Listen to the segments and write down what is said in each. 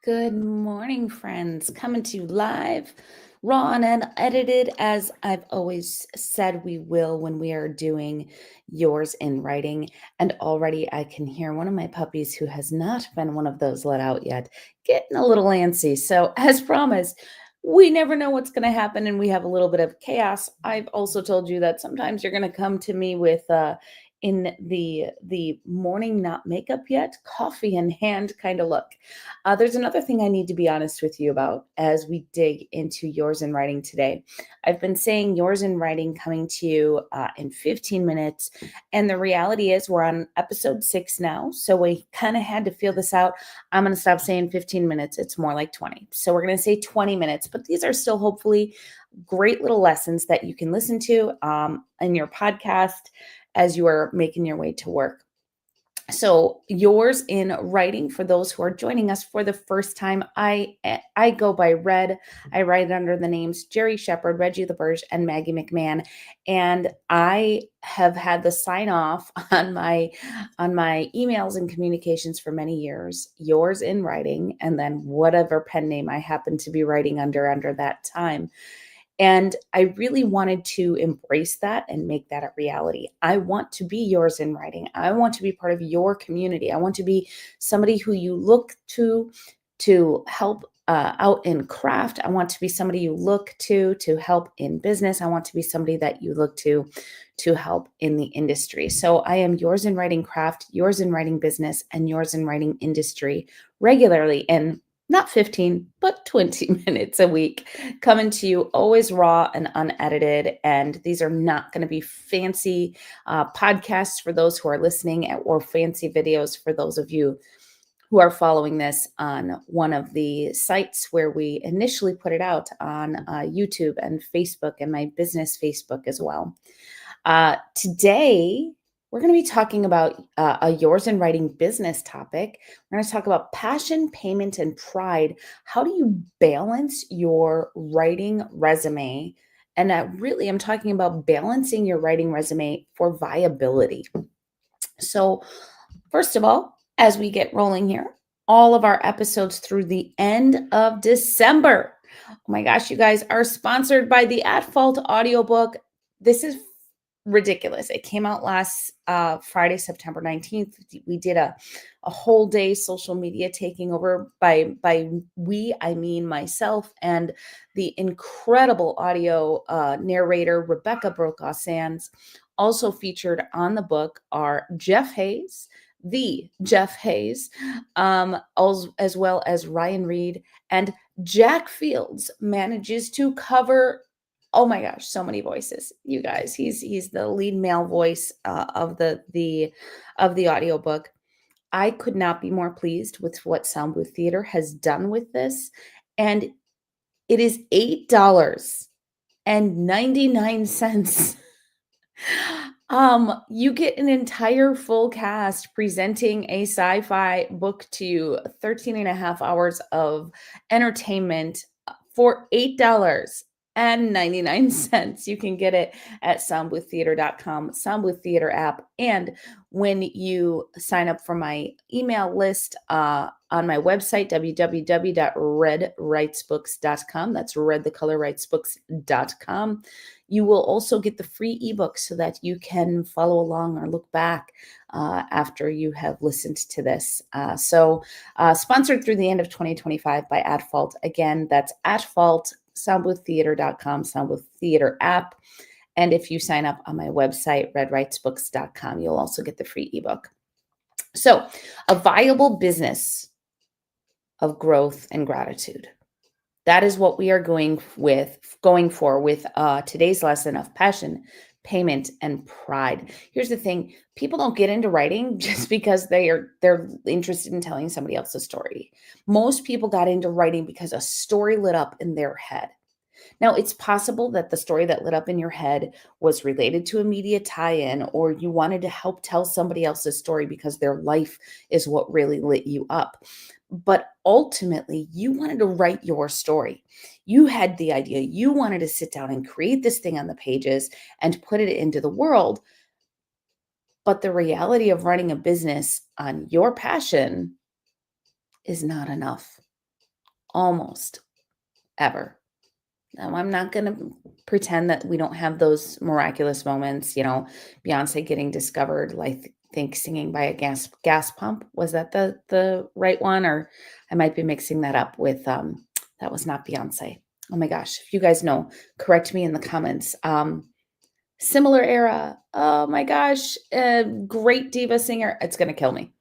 Good morning, friends. Coming to you live, raw and unedited, as I've always said we will when we are doing yours in writing. And already I can hear one of my puppies, who has not been one of those let out yet, getting a little antsy. So, as promised, we never know what's going to happen, and we have a little bit of chaos. I've also told you that sometimes you're going to come to me with in the morning, not makeup yet, coffee in hand kind of look. There's another thing I need to be honest with you about as we dig into yours in writing today. I've been saying yours in writing coming to you in 15 minutes. And the reality is, we're on episode 6 now. So we kind of had to feel this out. I'm going to stop saying 15 minutes. It's more like 20. So we're going to say 20 minutes, but these are still hopefully great little lessons that you can listen to in your podcast as you are making your way to work. So yours in writing, for those who are joining us for the first time, I go by Red. I write under the names Jeri Shepherd, Reji Laberje, and Maggie McMahon, and I have had the sign off on my emails and communications for many years. Yours in writing, and then whatever pen name I happen to be writing under that time. And I really wanted to embrace that and make that a reality. I want to be yours in writing. I want to be part of your community. I want to be somebody who you look to help out in craft. I want to be somebody you look to help in business. I want to be somebody that you look to help in the industry. So I am yours in writing craft, yours in writing business, and yours in writing industry regularly. And not 15, but 20 minutes a week, coming to you always raw and unedited. And these are not going to be fancy podcasts for those who are listening, or fancy videos for those of you who are following this on one of the sites where we initially put it out on YouTube and Facebook, and my business Facebook as well. Today, we're going to be talking about a yours in writing business topic. We're going to talk about passion, payment, and pride. How do you balance your writing resume? And I'm talking about balancing your writing resume for viability. So, first of all, as we get rolling here, all of our episodes through the end of December. Oh my gosh, you guys are sponsored by the At Fault audiobook. This is ridiculous. It came out last Friday, September 19th. We did a whole day social media taking over. By we, I mean myself and the incredible audio narrator, Rebecca Brokaw Sands. Also featured on the book are Jeff Hayes, the Jeff Hayes, as well as Ryan Reed, and Jack Fields manages to cover, oh my gosh, so many voices, you guys. He's the lead male voice of the audiobook. I could not be more pleased with what Sound Booth Theater has done with this. And it is $8.99. You get an entire full cast presenting a sci-fi book to you, 13 and a half hours of entertainment for $8.99. You can get it at soundbooththeater.com, Soundbooth Theater app. And when you sign up for my email list on my website, www.redwritesbooks.com, that's redthecolorwritesbooks.com, you will also get the free ebook so that you can follow along or look back after you have listened to this. Sponsored through the end of 2025 by At Fault. Again, that's At Fault, soundbooththeater.com, Soundbooth Theater app. And if you sign up on my website, redwritesbooks.com, you'll also get the free ebook. So, a viable business of growth and gratitude. That is what we are going for with today's lesson of passion, payment, and pride. Here's the thing: people don't get into writing just because they're interested in telling somebody else's story. Most people got into writing because a story lit up in their head. Now, it's possible that the story that lit up in your head was related to a media tie-in, or you wanted to help tell somebody else's story because their life is what really lit you up. But ultimately, you wanted to write your story. You had the idea. You wanted to sit down and create this thing on the pages and put it into the world. But the reality of running a business on your passion is not enough. almost ever. Now, I'm not going to pretend that we don't have those miraculous moments, Beyonce getting discovered, like, think singing by a gas pump. Was that the right one? Or I might be mixing that up with that was not Beyonce. Oh my gosh. If you guys know, correct me in the comments. Similar era. Oh my gosh. Great diva singer. It's gonna kill me.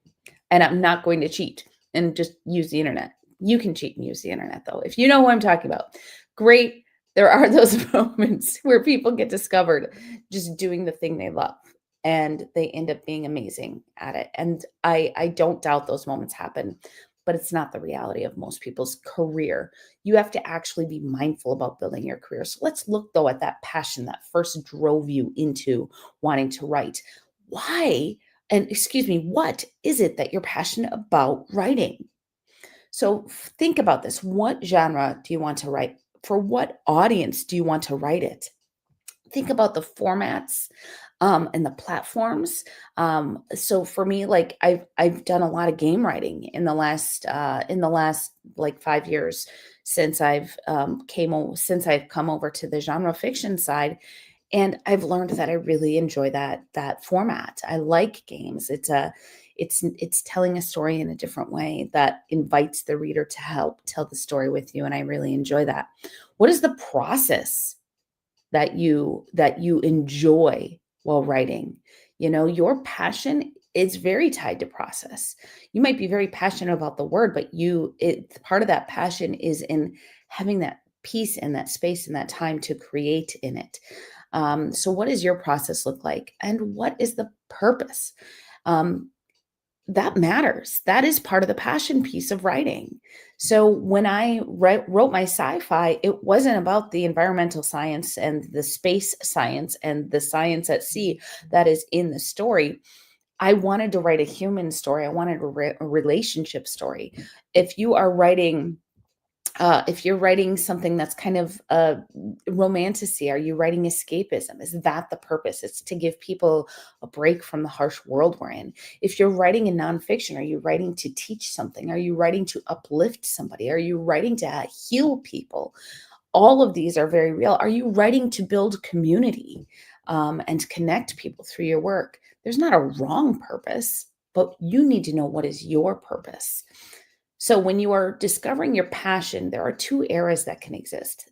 And I'm not going to cheat and just use the internet. You can cheat and use the internet, though. If you know who I'm talking about, great. There are those moments where people get discovered just doing the thing they love, and they end up being amazing at it. And I don't doubt those moments happen, but it's not the reality of most people's career. You have to actually be mindful about building your career. So let's look, though, at that passion that first drove you into wanting to write. Why? And excuse me, what is it that you're passionate about writing? So think about this. What genre do you want to write? For what audience do you want to write it? Think about the formats and the platforms. So for me, like, I've done a lot of game writing in the last like 5 years since since I've come over to the genre fiction side, and I've learned that I really enjoy that format. I like games. It's telling a story in a different way that invites the reader to help tell the story with you, and I really enjoy that. What is the process that you enjoy while writing? Your passion is very tied to process. You might be very passionate about the word, but part of that passion is in having that peace and that space and that time to create in it. So what does your process look like? And what is the purpose? Um, that matters. That is part of the passion piece of writing. So when I wrote my sci-fi, it wasn't about the environmental science and the space science and the science at sea that is in the story. I wanted to write a human story. I wanted a relationship story. If you are writing if you're writing something that's kind of romanticy, are you writing escapism? Is that the purpose? It's to give people a break from the harsh world we're in. If you're writing in nonfiction, are you writing to teach something? Are you writing to uplift somebody? Are you writing to heal people? All of these are very real. Are you writing to build community and connect people through your work? There's not a wrong purpose, but you need to know what is your purpose. So when you are discovering your passion, there are two eras that can exist.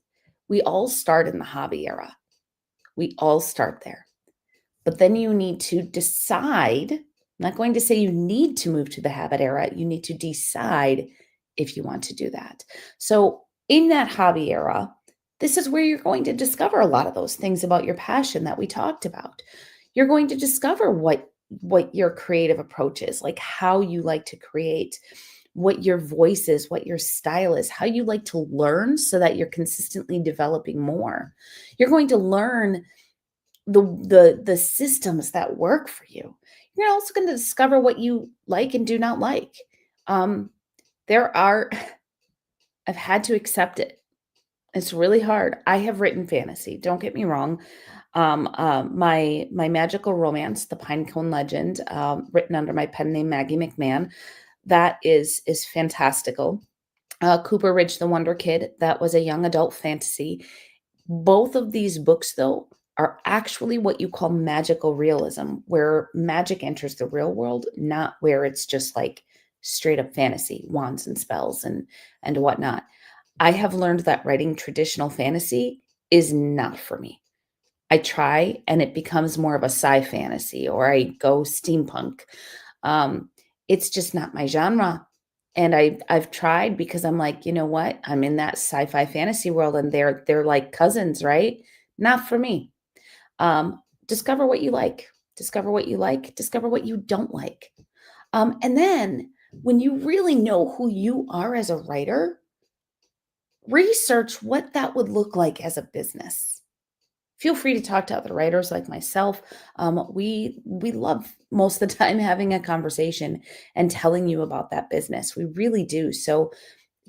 We all start in the hobby era. We all start there. But then you need to decide. I'm not going to say you need to move to the habit era. You need to decide if you want to do that. So in that hobby era, this is where you're going to discover a lot of those things about your passion that we talked about. You're going to discover what your creative approach is, like how you like to create, what your voice is, what your style is, how you like to learn so that you're consistently developing more. You're going to learn the systems that work for you. You're also going to discover what you like and do not like. There are I've had to accept it. It's really hard. I have written fantasy. Don't get me wrong. My magical romance, The Pinecone Legend, written under my pen name Maggie McMahon, that is fantastical. Cooper Ridge the Wonder Kid, that was a young adult fantasy. Both of these books, though, are actually what you call magical realism, where magic enters the real world, not where it's just like straight up fantasy, wands and spells and whatnot. I have learned that writing traditional fantasy is not for me. I try and it becomes more of a sci fantasy, or I go steampunk. Um, it's just not my genre. And I've tried because I'm like, you know what? I'm in that sci-fi fantasy world and they're like cousins, right? Not for me. Discover what you like. Discover what you like. Discover what you don't like. And then when you really know who you are as a writer, research what that would look like as a business. Feel free to talk to other writers like myself. We love most of the time having a conversation and telling you about that business. We really do. So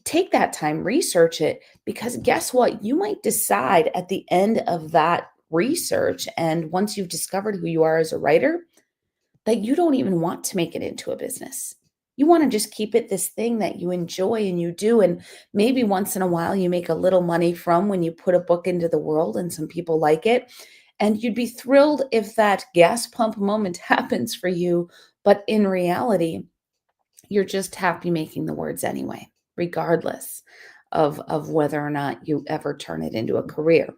take that time, research it, because guess what? You might decide at the end of that research, and once you've discovered who you are as a writer, that you don't even want to make it into a business. You want to just keep it this thing that you enjoy and you do. And maybe once in a while you make a little money from when you put a book into the world and some people like it. And you'd be thrilled if that gas pump moment happens for you. But in reality, you're just happy making the words anyway, regardless of whether or not you ever turn it into a career.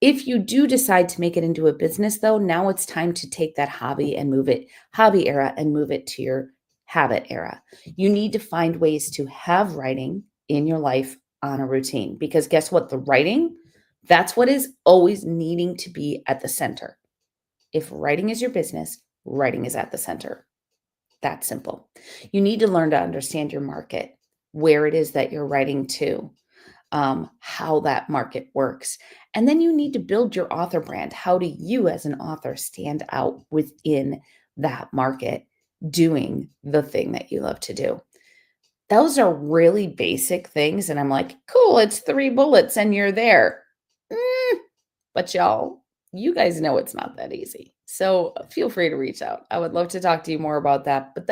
If you do decide to make it into a business, though, now it's time to take that hobby era and move it to your habit era. You need to find ways to have writing in your life on a routine because guess what? The writing, that's what is always needing to be at the center. If writing is your business, writing is at the center. That simple. You need to learn to understand your market, where it is that you're writing to, how that market works. And then you need to build your author brand. How do you, as an author, stand out within that market doing the thing that you love to do? Those are really basic things. And I'm like, cool, it's 3 bullets and you're there. But y'all, you guys know it's not that easy. So feel free to reach out. I would love to talk to you more about that. But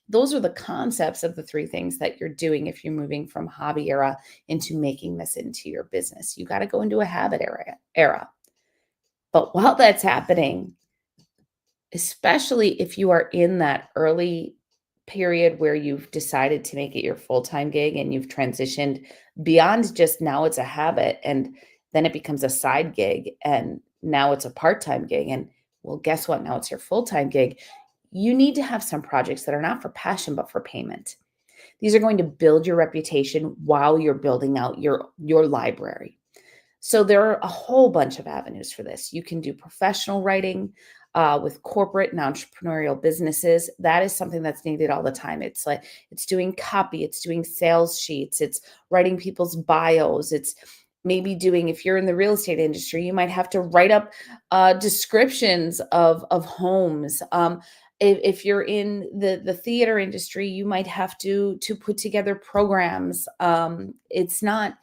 those are the concepts of the 3 things that you're doing if you're moving from hobby era into making this into your business. You got to go into a habit era. But while that's happening, especially if you are in that early period where you've decided to make it your full-time gig and you've transitioned beyond just now it's a habit and then it becomes a side gig and now it's a part-time gig and well, guess what? Now it's your full-time gig. You need to have some projects that are not for passion, but for payment. These are going to build your reputation while you're building out your library. So there are a whole bunch of avenues for this. You can do professional writing with corporate and entrepreneurial businesses. That is something that's needed all the time. It's like it's doing copy, it's doing sales sheets, it's writing people's bios, it's maybe doing, if you're in the real estate industry, you might have to write up descriptions of homes. If you're in the theater industry, you might have to put together programs. It's not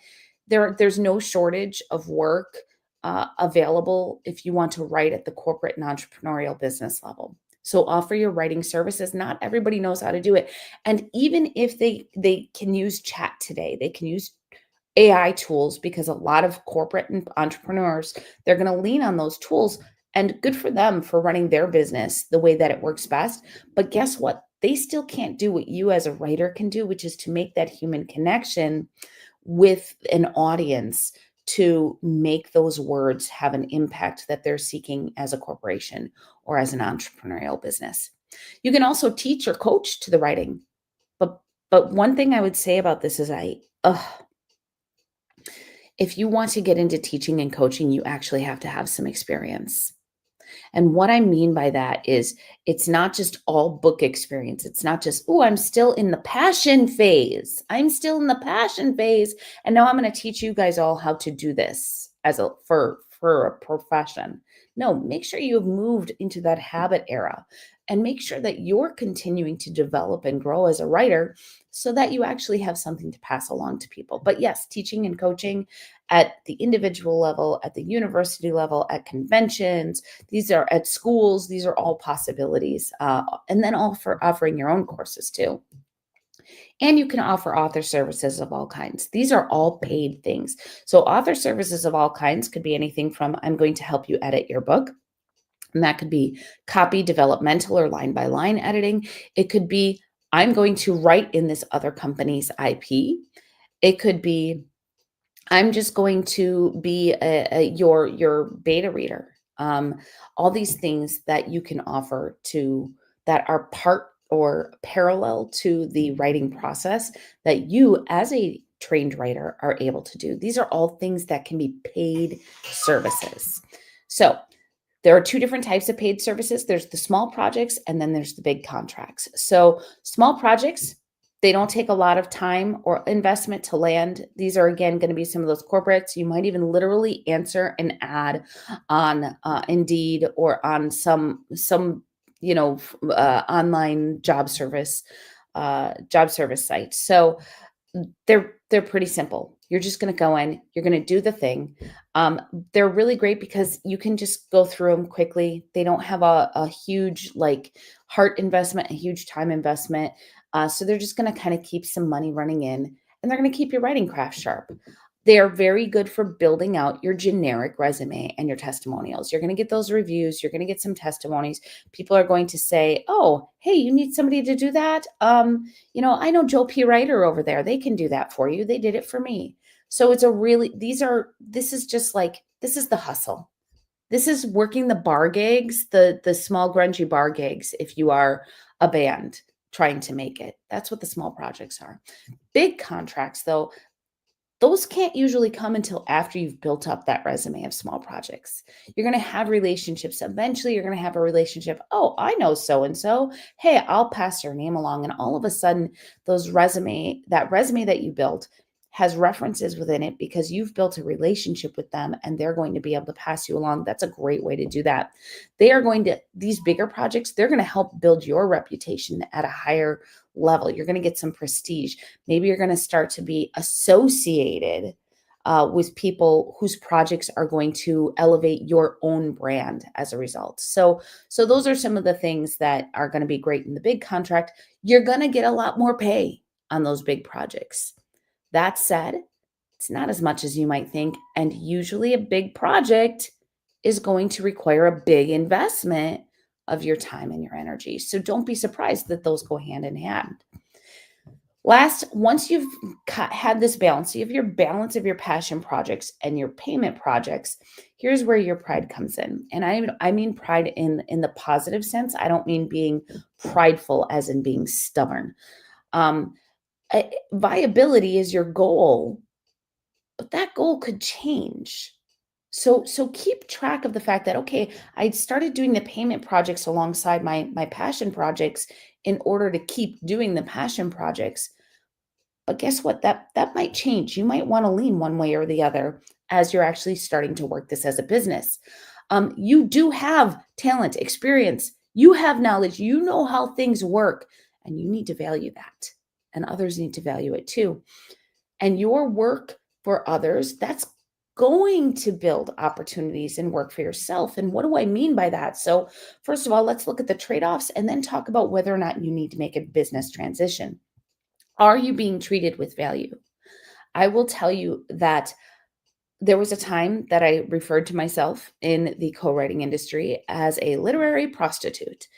there's no shortage of work available if you want to write at the corporate and entrepreneurial business level. So offer your writing services. Not everybody knows how to do it. And even if they can use chat today, they can use AI tools because a lot of corporate and entrepreneurs, they're going to lean on those tools and good for them for running their business the way that it works best. But guess what? They still can't do what you as a writer can do, which is to make that human connection with an audience to make those words have an impact that they're seeking as a corporation or as an entrepreneurial business. You can also teach or coach to the writing. But one thing I would say about this is if you want to get into teaching and coaching, you actually have to have some experience. And what I mean by that is it's not just all book experience. It's not just, oh, I'm still in the passion phase. I'm still in the passion phase. And now I'm going to teach you guys all how to do this for a profession. No, make sure you have moved into that habit era and make sure that you're continuing to develop and grow as a writer so that you actually have something to pass along to people. But yes, teaching and coaching at the individual level, at the university level, at conventions, these are at schools, these are all possibilities. And then offering your own courses too. And you can offer author services of all kinds. These are all paid things. So author services of all kinds could be anything from I'm going to help you edit your book. And that could be copy developmental or line by line editing. It could be I'm going to write in this other company's IP. It could be I'm just going to be your beta reader. All these things that you can offer to that are part or parallel to the writing process that you as a trained writer are able to do. These are all things that can be paid services. So there are 2 different types of paid services. There's the small projects and then there's the big contracts. So small projects, they don't take a lot of time or investment to land. These are, again, going to be some of those corporates. You might even literally answer an ad on Indeed or on some online job service site. So They're pretty simple. You're just gonna go in, you're gonna do the thing. Um, they're really great because you can just go through them quickly. They don't have a huge, like, heart investment, a huge time investment, so they're just gonna kinda keep some money running in, and they're gonna keep your writing craft sharp. They are very good for building out your generic resume and your testimonials. You're gonna get those reviews, you're gonna get some testimonies. People are going to say, "Oh, hey, you need somebody to do that? I know Joe P. Writer over there. They can do that for you. They did it for me." So it's a really this is just like this is the hustle. This is working the bar gigs, the small grungy bar gigs if you are a band trying to make it. That's what the small projects are. Big contracts though, those can't usually come until after you've built up that resume of small projects. You're going to have relationships. Eventually, you're going to have a relationship. Oh, I know so and so. Hey, I'll pass your name along. And all of a sudden, that resume that you built has references within it because you've built a relationship with them and they're going to be able to pass you along. That's a great way to do that. These bigger projects, they're going to help build your reputation at a higher level. You're going to get some prestige. Maybe you're going to start to be associated with people whose projects are going to elevate your own brand as a result. So those are some of the things that are going to be great in the big contract. You're going to get a lot more pay on those big projects. That said, it's not as much as you might think. And usually a big project is going to require a big investment of your time and your energy. So don't be surprised that those go hand in hand. Last, once you've had this balance, you have your balance of your passion projects and your payment projects. Here's where your pride comes in. And I mean pride in the positive sense. I don't mean being prideful as in being stubborn. Viability is your goal, but that goal could change. So keep track of the fact that, okay, I started doing the payment projects alongside my passion projects in order to keep doing the passion projects. But guess what? That might change. You might want to lean one way or the other as you're actually starting to work this as a business. You do have talent, experience, you have knowledge, you know how things work, and you need to value that. And others need to value it too. And your work for others, that's going to build opportunities and work for yourself. And what do I mean by that? So, first of all, let's look at the trade offs and then talk about whether or not you need to make a business transition. Are you being treated with value? I will tell you that there was a time that I referred to myself in the co-writing industry as a literary prostitute.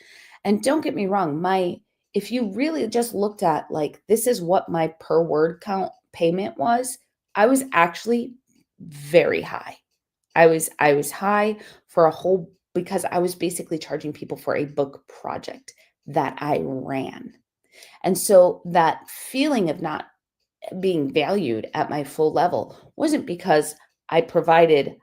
And don't get me wrong, if you really just looked at like this is what my per word count payment was, I was actually very high. I was high for a whole because I was basically charging people for a book project that I ran. And so that feeling of not being valued at my full level wasn't because I provided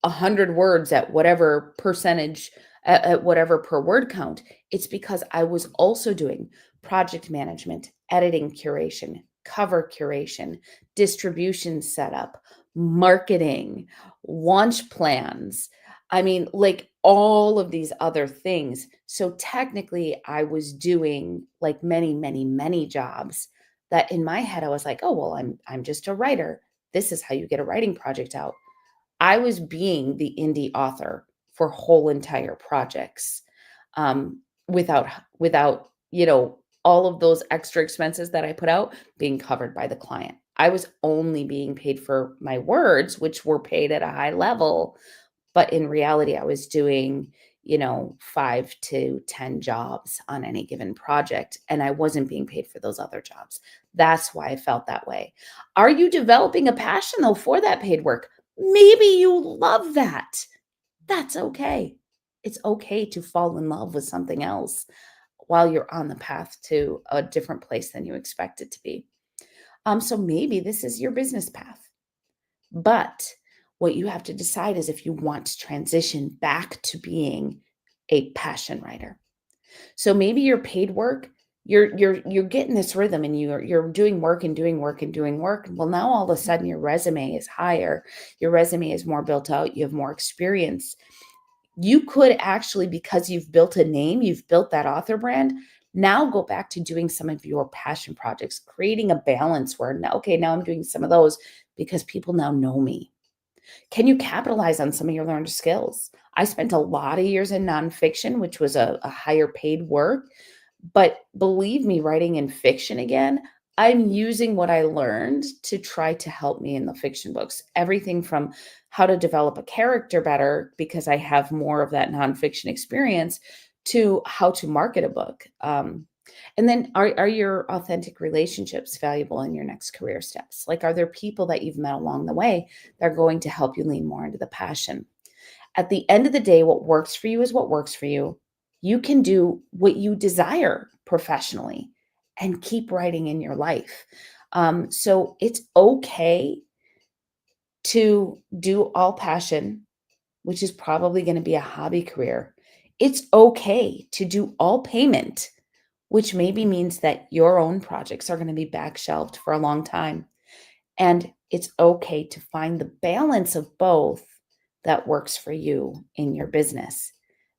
100 words at whatever percentage, at whatever per word count. It's because I was also doing project management, editing curation, cover curation, distribution setup, marketing, launch plans. I mean, like all of these other things. So technically, I was doing like many, many, many jobs that in my head I was like, oh, well, I'm just a writer. This is how you get a writing project out. I was being the indie author for whole entire projects, without all of those extra expenses that I put out being covered by the client. I was only being paid for my words, which were paid at a high level, but in reality, I was doing 5 to 10 jobs on any given project, and I wasn't being paid for those other jobs. That's why I felt that way. Are you developing a passion though for that paid work? Maybe you love that. That's okay. It's okay to fall in love with something else while you're on the path to a different place than you expect it to be. So maybe this is your business path. But what you have to decide is if you want to transition back to being a passion writer. So maybe your paid work, you're getting this rhythm and you're doing work and doing work and doing work. Well, now all of a sudden your resume is higher. Your resume is more built out. You have more experience. You could actually, because you've built a name, you've built that author brand, Now go back to doing some of your passion projects, creating a balance where now, okay, now I'm doing some of those because people now know me. Can you capitalize on some of your learned skills? I spent a lot of years in nonfiction, which was a higher paid work. But believe me, writing in fiction again, I'm using what I learned to try to help me in the fiction books. Everything from how to develop a character better because I have more of that nonfiction experience to how to market a book. And then are your authentic relationships valuable in your next career steps? Like, are there people that you've met along the way that are going to help you lean more into the passion? At the end of the day, what works for you is what works for you. You can do what you desire professionally and keep writing in your life. So it's okay to do all passion, which is probably going to be a hobby career. It's okay to do all payment, which maybe means that your own projects are going to be back shelved for a long time. And it's okay to find the balance of both that works for you in your business.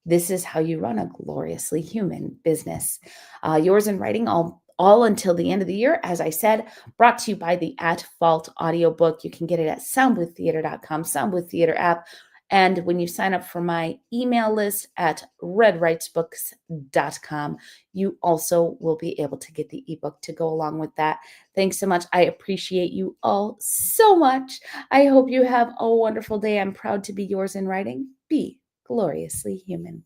This is how you run a gloriously human business. Yours in Writing, all until the end of the year. As I said, brought to you by the At Fault audiobook. You can get it at soundbooththeater.com, Soundbooth Theater app. And when you sign up for my email list at redwritesbooks.com, you also will be able to get the ebook to go along with that. Thanks so much. I appreciate you all so much. I hope you have a wonderful day. I'm proud to be yours in writing. Be gloriously human.